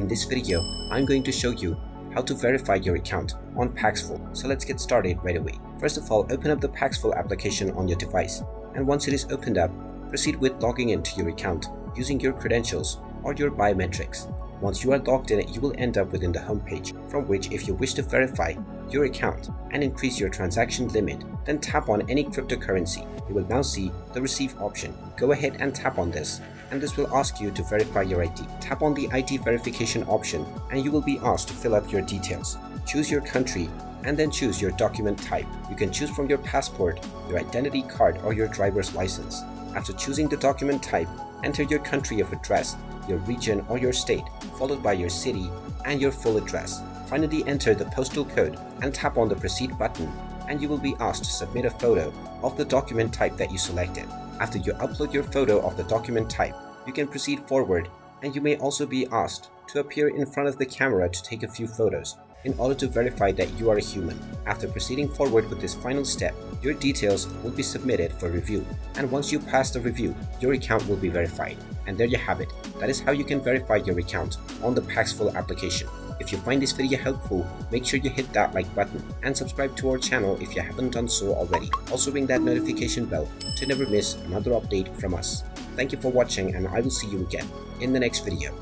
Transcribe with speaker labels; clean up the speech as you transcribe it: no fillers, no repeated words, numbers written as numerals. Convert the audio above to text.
Speaker 1: In this video, I'm going to show you how to verify your account on Paxful. So let's get started right away. First of all, open up the Paxful application on your device, and once it is opened up, proceed with logging into your account using your credentials or your biometrics. Once you are logged in, you will end up within the home page, from which if you wish to verify your account and increase your transaction limit, then tap on any cryptocurrency. You will now see the receive option. Go ahead and tap on this, and this will ask you to verify your ID. Tap on the ID verification option and you will be asked to fill up your details. Choose your country and then choose your document type. You can choose from your passport, your identity card, or your driver's license. After choosing the document type, enter your country of address, your region or your state, followed by your city and your full address. Finally, enter the postal code and tap on the proceed button, and you will be asked to submit a photo of the document type that you selected. After you upload your photo of the document type, you can proceed forward, and you may also be asked to appear in front of the camera to take a few photos in order to verify that you are a human. After proceeding forward with this final step, your details will be submitted for review, and once you pass the review, your account will be verified. And there you have it. That is how you can verify your account on the Paxful application. If you find this video helpful, make sure you hit that like button and subscribe to our channel if you haven't done so already. Also ring that notification bell to never miss another update from us. Thank you for watching, and I will see you again in the next video.